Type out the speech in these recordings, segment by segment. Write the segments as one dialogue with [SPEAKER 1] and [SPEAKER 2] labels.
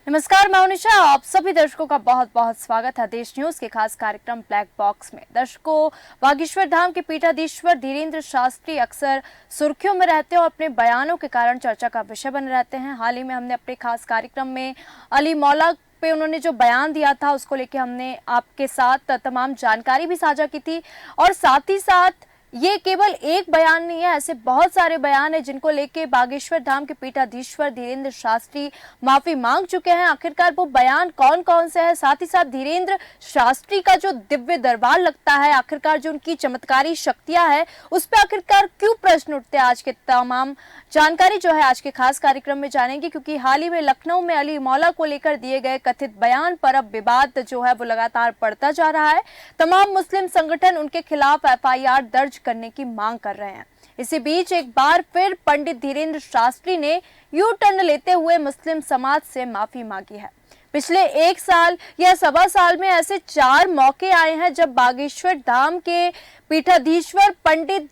[SPEAKER 1] नमस्कार, मैं निशा। आप सभी दर्शकों का बहुत बहुत स्वागत है देश न्यूज के खास कार्यक्रम ब्लैक बॉक्स में। दर्शकों, बागेश्वर धाम के पीठाधीश्वर धीरेन्द्र शास्त्री अक्सर सुर्खियों में रहते हैं और अपने बयानों के कारण चर्चा का विषय बने रहते हैं। हाल ही में हमने अपने खास कार्यक्रम में अली मौला पे उन्होंने जो बयान दिया था उसको लेकर हमने आपके साथ तमाम जानकारी भी साझा की थी और साथ ही साथ ये केवल एक बयान नहीं है, ऐसे बहुत सारे बयान हैं जिनको लेके बागेश्वर धाम के पीठाधीश्वर धीरेन्द्र शास्त्री माफी मांग चुके हैं। आखिरकार वो बयान कौन कौन से हैं, साथ ही साथ धीरेन्द्र शास्त्री का जो दिव्य दरबार लगता है, आखिरकार जो उनकी चमत्कारी शक्तियां हैं, उस पर आखिरकार क्यों प्रश्न उठते हैं, आज के तमाम जानकारी जो है आज के खास कार्यक्रम में जानेंगे। क्योंकि हाल ही में लखनऊ में अली मौला को लेकर दिए गए कथित बयान पर अब विवाद जो है वो लगातार बढ़ता जा रहा है। तमाम मुस्लिम संगठन उनके खिलाफ FIR दर्ज करने की मांग कर रहे हैं। इसी बीच एक बार फिर पंडित धीरेन्द्र शास्त्री ने यू टर्न लेते हुए मुस्लिम समाज से माफी मांगी है। पिछले एक साल या सवा साल में ऐसे 4 मौके आए हैं जब बागेश्वर धाम के पीठाधीश्वर पंडित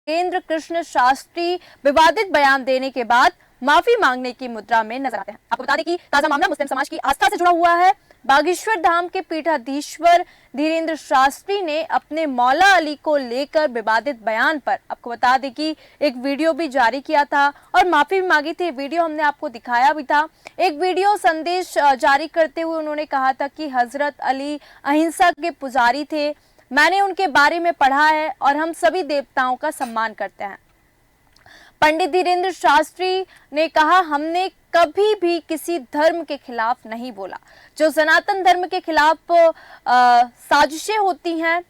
[SPEAKER 1] धीरेन्द्र कृष्ण शास्त्री विवादित बयान देने के बाद माफी मांगने की मुद्रा में नजर आते हैं। आपको बता दें कि ताजा मामला मुस्लिम समाज की आस्था से जुड़ा हुआ है। बागेश्वर धाम के पीठाधीश्वर धीरेन्द्र शास्त्री ने अपने मौला अली को लेकर विवादित बयान पर आपको बता दें कि एक वीडियो भी जारी किया था और माफी भी मांगी थी। वीडियो हमने आपको दिखाया भी था। एक वीडियो संदेश जारी करते हुए उन्होंने कहा था कि हजरत अली अहिंसा के पुजारी थे, मैंने उनके बारे में पढ़ा है और हम सभी देवताओं का सम्मान करते हैं। पंडित धीरेन्द्र शास्त्री ने कहा, हमने कभी भी किसी धर्म के खिलाफ नहीं बोला। जो सनातन धर्म के खिलाफ साजिशें होती हैं,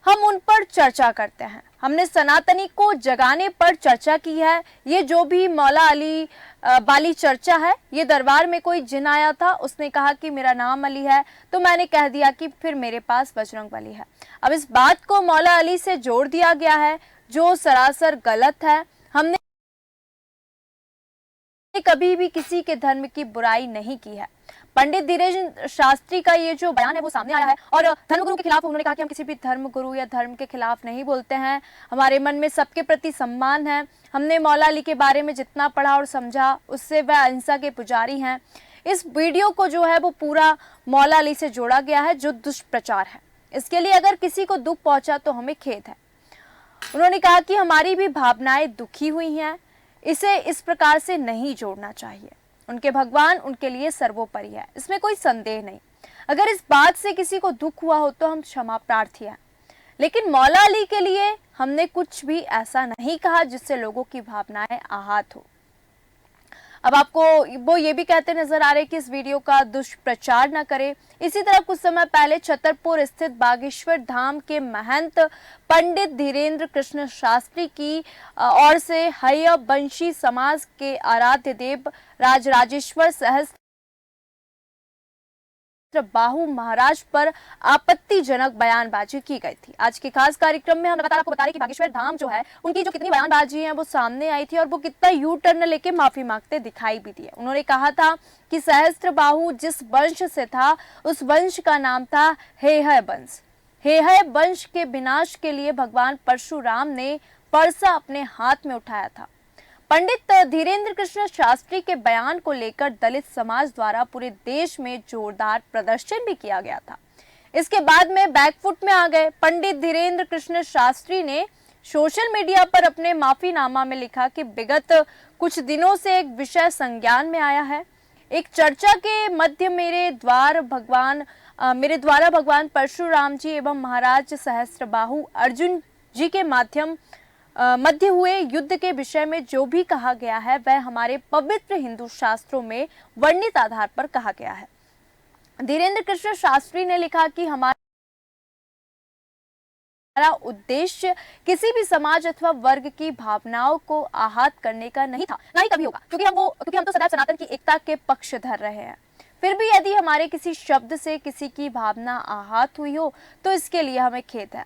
[SPEAKER 1] हम उन पर चर्चा करते हैं। हमने सनातनी को जगाने पर चर्चा की है। ये जो भी मौला अली वाली चर्चा है, ये दरबार में कोई जिन आया था, उसने कहा कि मेरा नाम अली है, तो मैंने कह दिया कि फिर मेरे पास बजरंगबली है। अब इस बात को मौला अली से जोड़ दिया गया है, जो सरासर गलत है। हमने कभी भी किसी के धर्म की बुराई नहीं की है। पंडित धीरेन्द्र शास्त्री का ये जो बयान है वो सामने आया है और धर्मगुरु के खिलाफ उन्होंने कहा कि हम किसी भी धर्मगुरु या धर्म के खिलाफ नहीं बोलते हैं, हमारे मन में सबके प्रति सम्मान है। हमने मौला अली के बारे में जितना पढ़ा और समझा, उससे वह अहिंसा के पुजारी हैं। इस वीडियो को जो है वो पूरा मौला अली से जोड़ा गया है, जो दुष्प्रचार है। इसके लिए अगर किसी को दुख पहुंचा तो हमें खेद है। उन्होंने कहा कि हमारी भी भावनाएं दुखी हुई हैं, इसे इस प्रकार से नहीं जोड़ना चाहिए। उनके भगवान उनके लिए सर्वोपरि है, इसमें कोई संदेह नहीं। अगर इस बात से किसी को दुख हुआ हो तो हम क्षमा प्रार्थी हैं, लेकिन मौला अली के लिए हमने कुछ भी ऐसा नहीं कहा जिससे लोगों की भावनाएं आहत हो। अब आपको वो ये भी कहते नजर आ रहे कि इस वीडियो का दुष्प्रचार न करें। इसी तरह कुछ समय पहले छतरपुर स्थित बागेश्वर धाम के महंत पंडित धीरेन्द्र कृष्ण शास्त्री की ओर से हयवंशी समाज के आराध्य देव राजराजेश्वर सहस्त्र बाहु महाराज पर आपत्तिजनक बयानबाजी की गई थी। आज के खास कार्यक्रम में हम लगातार आपको बता रहे कि बागेश्वर धाम जो है, उनकी जो कितनी बयानबाजी है वो सामने आई थी और वो कितना यू टर्न लेके माफी मांगते दिखाई भी दिए। उन्होंने कहा था कि सहस्त्र बाहु जिस वंश से था, उस वंश का नाम था हेहय वंश। हेहय वंश के विनाश के लिए भगवान परशुराम ने परसा अपने हाथ में उठाया था। पंडित धीरेन्द्र कृष्ण शास्त्री के बयान को लेकर दलित समाज द्वारा पूरे देश में जोरदार प्रदर्शन भी किया गया था। इसके बाद में बैकफुट में आ गए। पंडित धीरेन्द्र कृष्ण शास्त्री ने सोशल मीडिया पर अपने माफीनामा में लिखा कि विगत कुछ दिनों से एक विषय संज्ञान में आया है। एक चर्चा के मध्य मेरे द्वारा भगवान परशुराम जी एवं महाराज सहस्त्रबाहु अर्जुन जी के मध्य हुए युद्ध के विषय में जो भी कहा गया है वह हमारे पवित्र हिंदू शास्त्रों में वर्णित आधार पर कहा गया है। धीरेन्द्र कृष्ण शास्त्री ने लिखा कि हमारा उद्देश्य किसी भी समाज अथवा वर्ग की भावनाओं को आहत करने का नहीं था, ना ही कभी होगा, क्योंकि हम तो सदैव सनातन की एकता के पक्षधर रहे हैं। फिर भी यदि हमारे किसी शब्द से किसी की भावना आहत हुई हो तो इसके लिए हमें खेद है।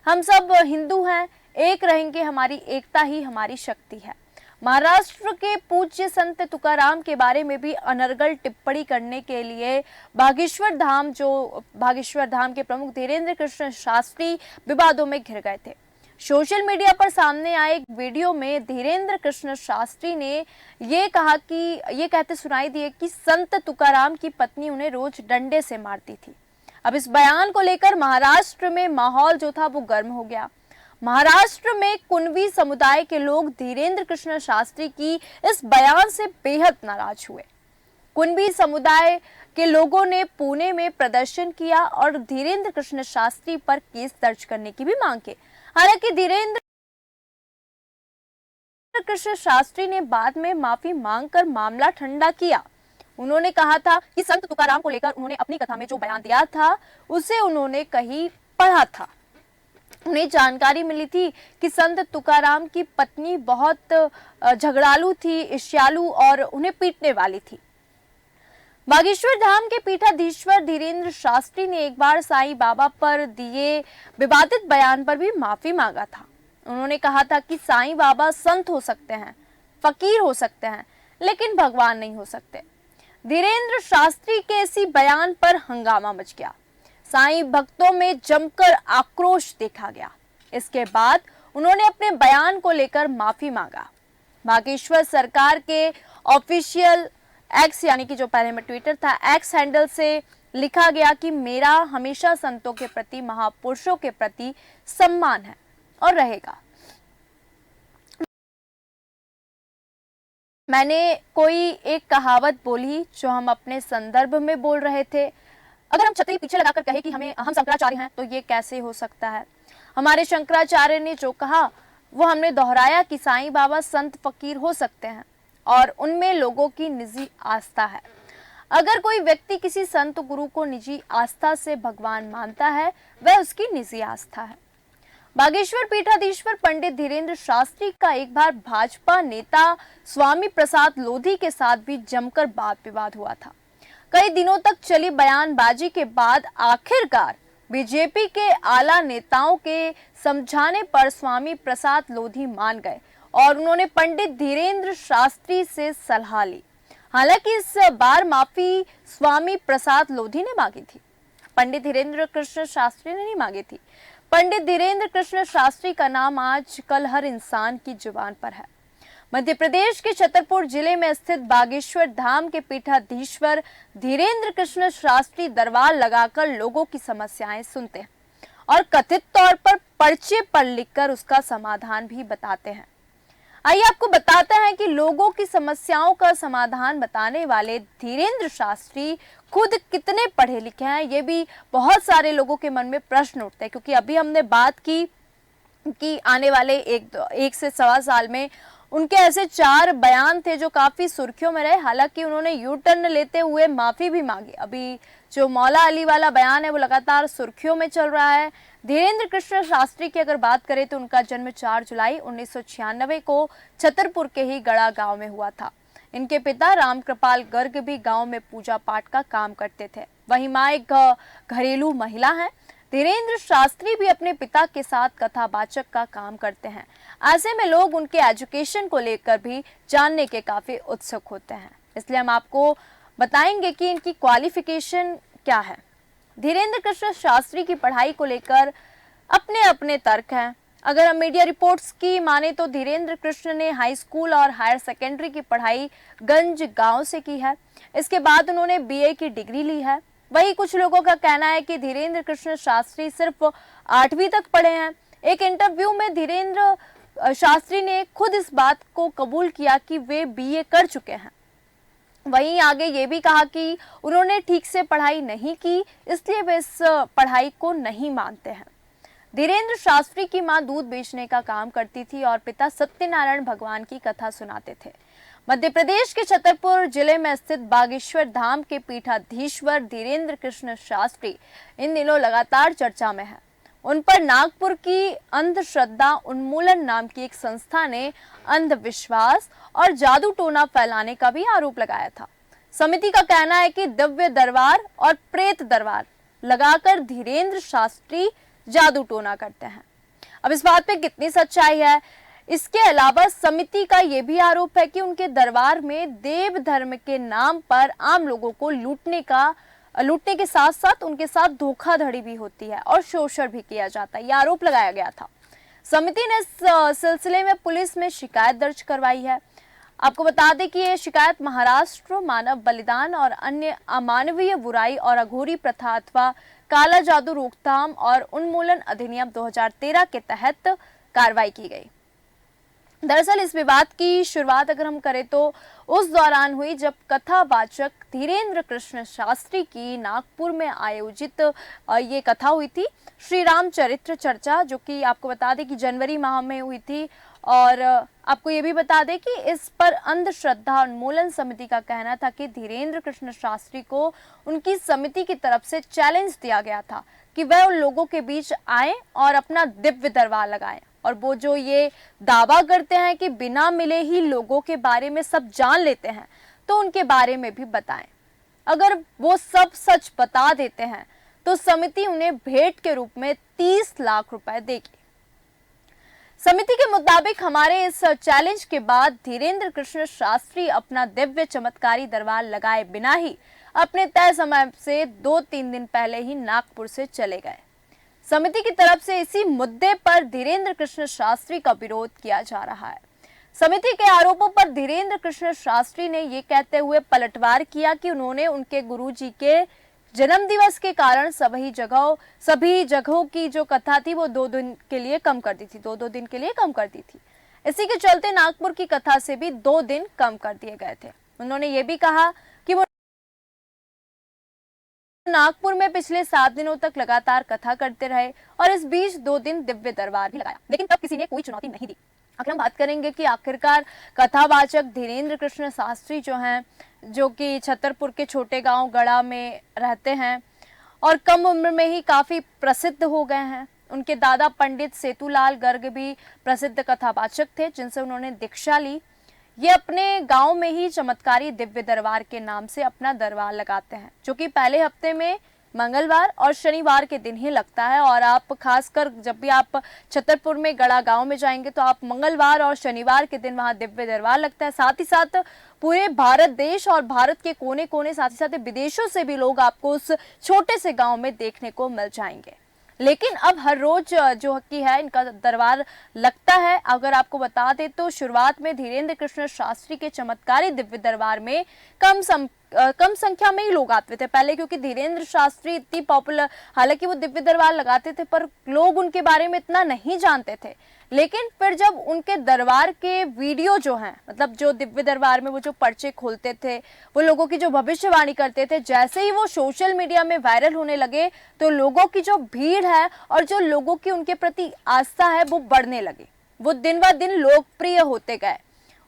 [SPEAKER 1] हम सब हिंदू हैं, एक रहेंगे, हमारी एकता ही हमारी शक्ति है। महाराष्ट्र के पूज्य संत तुकाराम के बारे में भी अनर्गल टिप्पणी करने के लिए बागेश्वर धाम के प्रमुख धीरेन्द्र कृष्ण शास्त्री विवादों में घिर गए थे। सोशल मीडिया पर सामने आए एक वीडियो में धीरेन्द्र कृष्ण शास्त्री ने ये कहा कि ये कहते सुनाई दिए कि संत तुकाराम की पत्नी उन्हें रोज डंडे से मारती थी। अब इस बयान को लेकर महाराष्ट्र में माहौल जो था वो गर्म हो गया। महाराष्ट्र में कुणबी समुदाय के लोग धीरेन्द्र कृष्ण शास्त्री की इस बयान से बेहद नाराज हुए। कुणबी समुदाय के लोगों ने पुणे में प्रदर्शन किया और धीरेन्द्र कृष्ण शास्त्री पर केस दर्ज करने की भी मांग की। हालांकि धीरेन्द्र कृष्ण शास्त्री ने बाद में माफी मांगकर मामला ठंडा किया। उन्होंने कहा था कि संत तुकाराम को लेकर उन्होंने अपनी कथा में जो बयान दिया था उसे उन्होंने कहीं पढ़ा था। उन्हें जानकारी मिली थी कि संत तुकाराम की पत्नी बहुत झगड़ालू थी, ईर्ष्यालु और उन्हें पीटने वाली थी। बागेश्वर धाम के पीठाधीश्वर धीरेन्द्र शास्त्री ने एक बार साईं बाबा पर दिए विवादित बयान पर भी माफी मांगा था। उन्होंने कहा था कि साईं बाबा संत हो सकते हैं, फकीर हो सकते हैं, लेकिन भगवान नहीं हो सकते। धीरेन्द्र शास्त्री के इसी बयान पर हंगामा मच गया। साईं भक्तों में जमकर आक्रोश देखा गया। इसके बाद उन्होंने अपने बयान को लेकर माफी मांगा। बागेश्वर सरकार के ऑफिशियल एक्स यानी कि जो पहले में ट्विटर था एक्स हैंडल से लिखा गया कि मेरा हमेशा संतों के प्रति, महापुरुषों के प्रति सम्मान है और रहेगा। मैंने कोई एक कहावत बोली जो हम अपने संदर्भ में बोल रहे थे। अगर हम छतरी पीछे लगाकर कहे कि हम शंकराचार्य हैं तो ये कैसे हो सकता है। हमारे शंकराचार्य ने जो कहा वो हमने दोहराया कि साईं बाबा संत फकीर हो सकते हैं और उनमें लोगों की निजी आस्था है। अगर कोई व्यक्ति किसी संत गुरु को निजी आस्था से भगवान मानता है वह उसकी निजी आस्था है। बागेश्वर पीठाधीश्वर पंडित धीरेन्द्र शास्त्री का एक बार भाजपा नेता स्वामी प्रसाद लोधी के साथ भी जमकर वाद विवाद हुआ था। कई दिनों तक चली बयानबाजी के बाद आखिरकार बीजेपी के आला नेताओं के समझाने पर स्वामी प्रसाद लोधी मान गए और उन्होंने पंडित धीरेन्द्र शास्त्री से सलाह ली। हालांकि इस बार माफी स्वामी प्रसाद लोधी ने मांगी थी, पंडित धीरेन्द्र कृष्ण शास्त्री ने नहीं मांगी थी। पंडित धीरेन्द्र कृष्ण शास्त्री का नाम आजकल हर इंसान की जुबान पर है। मध्य प्रदेश के छतरपुर जिले में स्थित बागेश्वर धाम के पीठाधीश्वर धीरेन्द्र कृष्ण शास्त्री दरबार लगाकर लोगों की समस्याएं सुनते हैं और कथित तौर पर पर्चे पर लिखकर उसका समाधान भी बताते हैं। आइए आपको बताते हैं कि लोगों की समस्याओं का समाधान बताने वाले धीरेन्द्र शास्त्री खुद कितने पढ़े लिखे हैं। ये भी बहुत सारे लोगों के मन में प्रश्न उठते हैं, क्योंकि अभी हमने बात की कि आने वाले एक से सवा साल में उनके ऐसे 4 बयान थे जो काफी सुर्खियों में रहे। हालांकि उन्होंने यू टर्न लेते हुए माफी भी मांगी। अभी जो मौला अली वाला बयान है वो लगातार सुर्खियों में चल रहा है। धीरेन्द्र कृष्ण शास्त्री की अगर बात करें तो उनका जन्म 4 जुलाई 1996 को छतरपुर के ही गड़ा गांव में हुआ था। इनके पिता राम कृपाल गर्ग भी गांव में पूजा पाठ का काम करते थे। वहीं मां एक घरेलू महिला है। धीरेन्द्र शास्त्री भी अपने पिता के साथ कथावाचक का काम करते हैं। ऐसे में लोग उनके एजुकेशन को लेकर भी जानने के काफी उत्सुक होते हैं, इसलिए हम आपको बताएंगे कि इनकी क्वालिफिकेशन क्या है। धीरेन्द्र कृष्ण शास्त्री की पढ़ाई को लेकर अपने अपने तर्क हैं। अगर हम मीडिया रिपोर्ट्स की माने तो धीरेन्द्र कृष्ण ने हाई स्कूल और हायर सेकेंडरी की पढ़ाई गंज गांव से की है। इसके बाद उन्होंने बीए की डिग्री ली है। वही कुछ लोगों का कहना है कि धीरेन्द्र कृष्ण शास्त्री सिर्फ 8वीं तक पढ़े हैं। एक इंटरव्यू में धीरेन्द्र शास्त्री ने खुद इस बात को कबूल किया कि वे बीए कर चुके हैं। वहीं आगे ये भी कहा कि उन्होंने ठीक से पढ़ाई नहीं की, इसलिए वे इस पढ़ाई को नहीं मानते हैं। धीरेन्द्र शास्त्री की मां दूध बेचने का काम करती थी और पिता सत्यनारायण भगवान की कथा सुनाते थे। मध्य प्रदेश के छतरपुर जिले में स्थित बागेश्वर धाम के पीठाधीश्वर धीरेन्द्र कृष्ण शास्त्री इन दिनों लगातार चर्चा में है। उन पर नागपुर की अंधश्रद्धा उन्मूलन नाम की एक संस्था ने अंधविश्वास और जादू टोना फैलाने का भी आरोप लगाया था। समिति का कहना है कि दिव्य दरबार और प्रेत दरबार लगाकर धीरेन्द्र शास्त्री जादू टोना करते हैं। अब इस बात पे कितनी सच्चाई है? इसके अलावा समिति का यह भी आरोप है कि उनके दरबार में देव धर्म के नाम पर आम लोगों को लूटने के साथ साथ उनके साथ धोखाधड़ी भी होती है और शोषण भी किया जाता है। यह आरोप लगाया गया था। समिति ने इस सिलसिले में पुलिस में शिकायत दर्ज करवाई है। आपको बता दें कि ये शिकायत महाराष्ट्र मानव बलिदान और अन्य अमानवीय बुराई और अघोरी प्रथा अथवा काला जादू रोकथाम और उन्मूलन अधिनियम 2013 के तहत कार्रवाई की गई। दरअसल इस विवाद की शुरुआत अगर हम करें तो उस दौरान हुई जब कथावाचक धीरेन्द्र कृष्ण शास्त्री की नागपुर में आयोजित ये कथा हुई थी, श्री राम चरित्र चर्चा, जो कि आपको बता दें कि जनवरी माह में हुई थी। और आपको ये भी बता दें कि इस पर अंधश्रद्धा उन्मूलन समिति का कहना था कि धीरेन्द्र कृष्ण शास्त्री को उनकी समिति की तरफ से चैलेंज दिया गया था कि वह उन लोगों के बीच आए और अपना दिव्य दरबार लगाएं, और वो जो ये दावा करते हैं कि बिना मिले ही लोगों के बारे में सब जान लेते हैं, तो उनके बारे में भी बताएं। अगर वो सब सच बता देते हैं तो समिति उन्हें भेंट के रूप में 30 लाख रुपए देगी। समिति के मुताबिक हमारे इस चैलेंज के बाद धीरेन्द्र कृष्ण शास्त्री अपना दिव्य चमत्कारी दरबार लगाए बिना ही अपने तय समय से 2-3 दिन पहले ही नागपुर से चले गए। समिति की तरफ से इसी मुद्दे पर धीरेन्द्र कृष्ण शास्त्री का विरोध किया जा रहा है। समिति के आरोपों पर धीरेन्द्र कृष्ण शास्त्री ने ये कहते हुए पलटवार किया कि उन्होंने उनके गुरुजी के जन्मदिवस के कारण सभी जगहों की जो कथा थी वो 2 दिन के लिए कम कर दी थी, 2-2 दिन के लिए कम कर दी थी। इसी के चलते नागपुर की कथा से भी 2 दिन कम कर दिए गए थे। उन्होंने ये भी कहा कि वो नागपुर में पिछले 7 दिनों तक लगातार कथा करते रहे और इस बीच 2 दिन दिव्य दरबार भी लगाया, लेकिन तब किसी ने कोई चुनौती नहीं दी। आखिर हम बात करेंगे कि आखिरकार कथावाचक धीरेन्द्र कृष्ण शास्त्री जो हैं, जो कि छतरपुर के छोटे गांव गढ़ा में रहते हैं और कम उम्र में ही काफी प्रसिद्ध हो गए हैं। उनके दादा पंडित सेतुलाल गर्ग भी प्रसिद्ध कथावाचक थे, जिनसे उन्होंने दीक्षा ली। ये अपने गांव में ही चमत्कारी दिव्य दरबार के नाम से अपना दरबार लगाते हैं, जो कि पहले हफ्ते में मंगलवार और शनिवार के दिन ही लगता है। और आप खासकर जब भी आप छतरपुर में गढ़ा गांव में जाएंगे तो आप मंगलवार और शनिवार के दिन वहां दिव्य दरबार लगता है। साथ ही साथ पूरे भारत देश और भारत के कोने कोने, साथ ही साथ विदेशों से भी लोग आपको उस छोटे से गांव में देखने को मिल जाएंगे। लेकिन अब हर रोज जो कि है इनका दरबार लगता है। अगर आपको बता दें तो शुरुआत में धीरेन्द्र कृष्ण शास्त्री के चमत्कारी दिव्य दरबार में कम संख्या में ही लोग आते थे पहले, क्योंकि धीरेन्द्र शास्त्री इतनी पॉपुलर, हालांकि वो दिव्य दरबार लगाते थे पर लोग उनके बारे में इतना नहीं जानते थे। लेकिन फिर जब उनके दरबार के वीडियो जो हैं, मतलब जो दिव्य दरबार में वो जो पर्चे खोलते थे, वो लोगों की जो भविष्यवाणी करते थे, जैसे ही वो सोशल मीडिया में वायरल होने लगे तो लोगों की जो भीड़ है और जो लोगों की उनके प्रति आस्था है वो बढ़ने लगी। वो दिन ब दिन लोकप्रिय होते गए।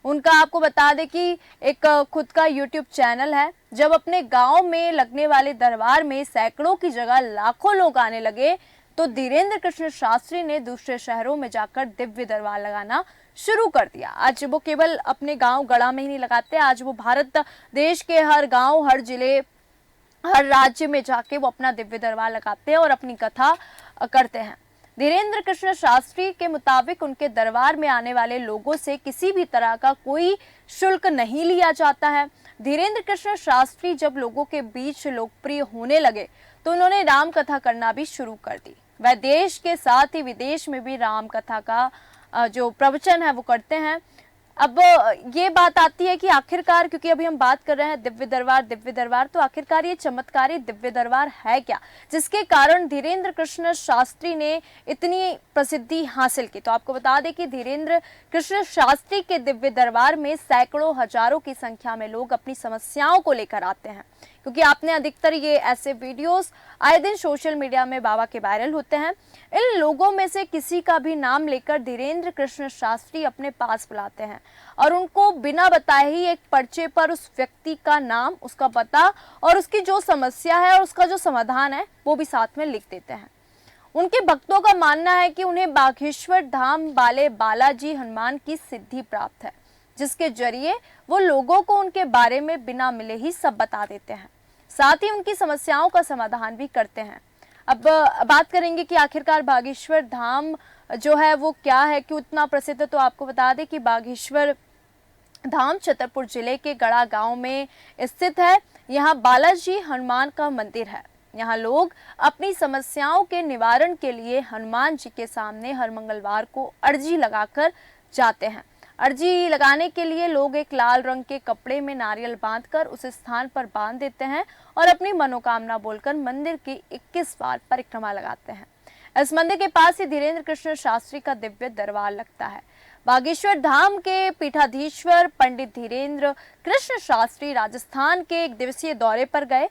[SPEAKER 1] उनका आपको बता दें कि एक खुद का YouTube चैनल है। जब अपने गांव में लगने वाले दरबार में सैकड़ों की जगह लाखों लोग आने लगे तो धीरेन्द्र कृष्ण शास्त्री ने दूसरे शहरों में जाकर दिव्य दरबार लगाना शुरू कर दिया। आज वो केवल अपने गांव गढ़ा में ही नहीं लगाते, आज वो भारत देश के हर गांव, हर जिले, हर राज्य में जाके वो अपना दिव्य दरबार लगाते हैं और अपनी कथा करते हैं। धीरेन्द्र कृष्ण शास्त्री के मुताबिक उनके दरबार में आने वाले लोगों से किसी भी तरह का कोई शुल्क नहीं लिया जाता है। धीरेन्द्र कृष्ण शास्त्री जब लोगों के बीच लोकप्रिय होने लगे तो उन्होंने राम कथा करना भी शुरू कर दी। वह देश के साथ ही विदेश में भी राम कथा का जो प्रवचन है वो करते हैं। अब ये बात आती है कि आखिरकार, क्योंकि अभी हम बात कर रहे हैं दिव्य दरबार, तो आखिरकार ये चमत्कारी दिव्य दरबार है क्या, जिसके कारण धीरेन्द्र कृष्ण शास्त्री ने इतनी प्रसिद्धि हासिल की। तो आपको बता दें कि धीरेन्द्र कृष्ण शास्त्री के दिव्य दरबार में सैकड़ों हजारों की संख्या में लोग अपनी समस्याओं को लेकर आते हैं, क्योंकि आपने अधिकतर ये ऐसे वीडियोस आए दिन सोशल मीडिया में बाबा के वायरल होते हैं। इन लोगों में से किसी का भी नाम लेकर धीरेन्द्र कृष्ण शास्त्री अपने पास बुलाते हैं और उनको बिना बताए ही एक पर्चे पर उस व्यक्ति का नाम, उसका पता और उसकी जो समस्या है और उसका जो समाधान है वो भी साथ में लिख देते हैं। उनके भक्तों का मानना है कि उन्हें बागेश्वर धाम वाले बालाजी हनुमान की सिद्धि प्राप्त है, जिसके जरिए वो लोगों को उनके बारे में बिना मिले ही सब बता देते हैं, साथ ही उनकी समस्याओं का समाधान भी करते हैं। अब बात करेंगे कि आखिरकार बागेश्वर धाम जो है वो क्या है, क्यों इतना प्रसिद्ध। तो आपको बता दें कि बागेश्वर धाम छतरपुर जिले के गढ़ा गांव में स्थित है। यहाँ बालाजी हनुमान का मंदिर है। यहाँ लोग अपनी समस्याओं के निवारण के लिए हनुमान जी के सामने हर मंगलवार को अर्जी लगाकर जाते हैं। अर्जी लगाने के लिए लोग एक लाल रंग के कपड़े में नारियल बांधकर उस स्थान पर बांध देते हैं और अपनी मनोकामना बोलकर मंदिर की 21 बार परिक्रमा लगाते हैं। इस मंदिर के पास ही धीरेन्द्र कृष्ण शास्त्री का दिव्य दरबार लगता है। बागेश्वर धाम के पीठाधीश्वर पंडित धीरेन्द्र कृष्ण शास्त्री राजस्थान के एक दिवसीय दौरे पर गए।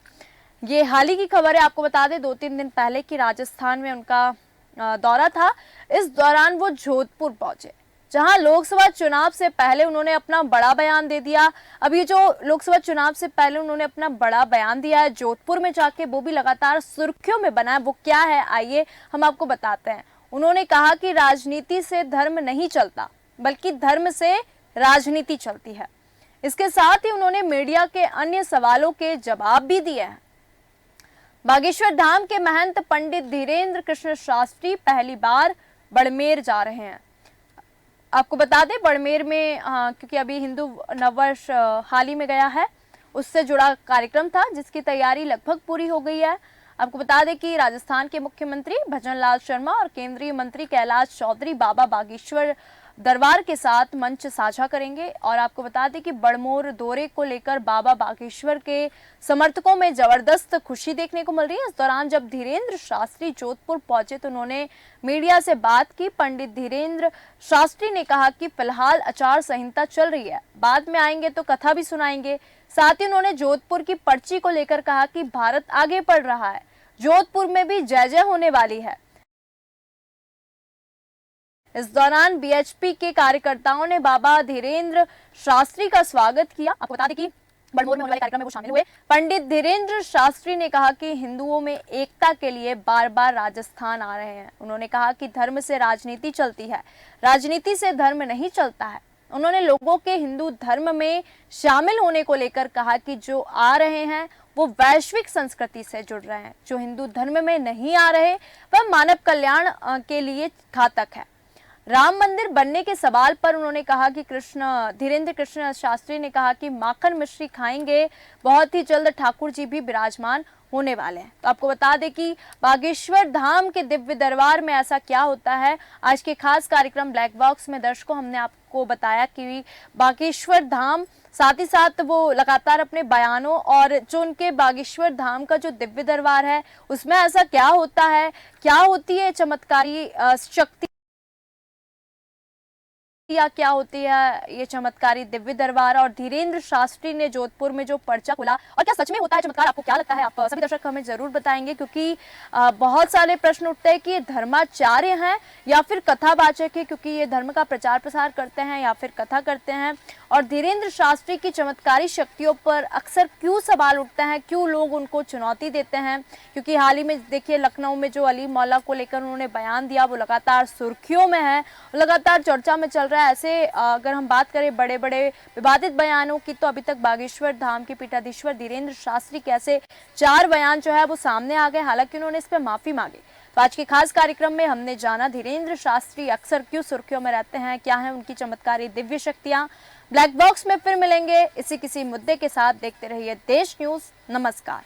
[SPEAKER 1] ये हाल ही की खबर है, आपको बता दें 2-3 दिन पहले कि राजस्थान में उनका दौरा था। इस दौरान वो जोधपुर पहुंचे, जहां लोकसभा चुनाव से पहले उन्होंने अपना बड़ा बयान दे दिया। अब ये जो लोकसभा चुनाव से पहले उन्होंने अपना बड़ा बयान दिया है जोधपुर में जाके, वो भी लगातार सुर्खियों में बना है। वो क्या है, आइए हम आपको बताते हैं। उन्होंने कहा कि राजनीति से धर्म नहीं चलता, बल्कि धर्म से राजनीति चलती है। इसके साथ ही उन्होंने मीडिया के अन्य सवालों के जवाब भी दिए हैं। बागेश्वर धाम के महंत पंडित धीरेन्द्र कृष्ण शास्त्री पहली बार बाड़मेर जा रहे हैं। आपको बता दें बाड़मेर में क्योंकि अभी हिंदू नववर्ष हाल ही में गया है, उससे जुड़ा कार्यक्रम था जिसकी तैयारी लगभग पूरी हो गई है। आपको बता दें कि राजस्थान के मुख्यमंत्री भजन लाल शर्मा और केंद्रीय मंत्री कैलाश चौधरी बाबा बागेश्वर दरबार के साथ मंच साझा करेंगे। और आपको बता दें कि बड़मोर दौरे को लेकर बाबा बागेश्वर के समर्थकों में जबरदस्त खुशी देखने को मिल रही है। इस दौरान जब धीरेन्द्र शास्त्री जोधपुर पहुंचे तो उन्होंने मीडिया से बात की। पंडित धीरेन्द्र शास्त्री ने कहा कि फिलहाल आचार संहिता चल रही है, बाद में आएंगे तो कथा भी सुनाएंगे। साथ ही उन्होंने जोधपुर की पर्ची को लेकर कहा कि भारत आगे बढ़ रहा है, जोधपुर में भी जय जय होने वाली है। इस दौरान बीएचपी के कार्यकर्ताओं ने बाबा धीरेन्द्र शास्त्री का स्वागत किया। आपको बता दें कि बड़मोर में होने वाले कार्यक्रम में वो शामिल हुए। पंडित धीरेन्द्र शास्त्री ने कहा कि हिंदुओं में एकता के लिए बार बार राजस्थान आ रहे हैं। उन्होंने कहा कि धर्म से राजनीति चलती है, राजनीति से धर्म नहीं चलता है। उन्होंने लोगों के हिंदू धर्म में शामिल होने को लेकर कहा कि जो आ रहे हैं वो वैश्विक संस्कृति से जुड़ रहे हैं, जो हिंदू धर्म में नहीं आ रहे वह मानव कल्याण के लिए घातक है। राम मंदिर बनने के सवाल पर उन्होंने कहा कि धीरेन्द्र कृष्ण शास्त्री ने कहा कि माखन मिश्री खाएंगे, बहुत ही जल्द ठाकुर जी भी विराजमान होने वाले हैं। तो आपको बता दें कि बागेश्वर धाम के दिव्य दरबार में ऐसा क्या होता है। आज के खास कार्यक्रम ब्लैक बॉक्स में दर्शकों हमने आपको बताया कि बागेश्वर धाम, साथ ही साथ वो लगातार अपने बयानों और जो उनके बागेश्वर धाम का जो दिव्य दरबार है उसमें ऐसा क्या होता है, क्या होती है चमत्कारी शक्ति या क्या होती है ये चमत्कारी दिव्य दरबार। और धीरेन्द्र शास्त्री ने जोधपुर में जो पर्चा खोला, और क्या सच में होता है चमत्कार, आपको क्या लगता है, आप सभी दर्शक हमें जरूर बताएंगे। क्योंकि बहुत सारे प्रश्न उठते हैं कि ये धर्माचार्य हैं या फिर कथावाचक है, क्योंकि ये धर्म का प्रचार प्रसार करते हैं या फिर कथा करते हैं। और धीरेन्द्र शास्त्री की चमत्कारी शक्तियों पर अक्सर क्यों सवाल उठते हैं, क्यों लोग उनको चुनौती देते हैं। क्योंकि हाल ही में देखिए लखनऊ में जो अली मौला को लेकर उन्होंने बयान दिया वो लगातार सुर्खियों में है, लगातार चर्चा में चल रहा है। ऐसे अगर हम बात करें बड़े बड़े विवादित बयानों की, तो अभी तक बागेश्वर धाम के पीठाधीश्वर धीरेन्द्र शास्त्री के ऐसे 4 बयान जो है वो सामने आ गए, हालांकि उन्होंने इस पर माफी मांगी। तो आज के खास कार्यक्रम में हमने जाना धीरेन्द्र शास्त्री अक्सर क्यों सुर्खियों में रहते हैं, क्या है उनकी चमत्कारी दिव्य शक्तियां। ब्लैक बॉक्स में फिर मिलेंगे इसी किसी मुद्दे के साथ। देखते रहिए देश न्यूज। नमस्कार।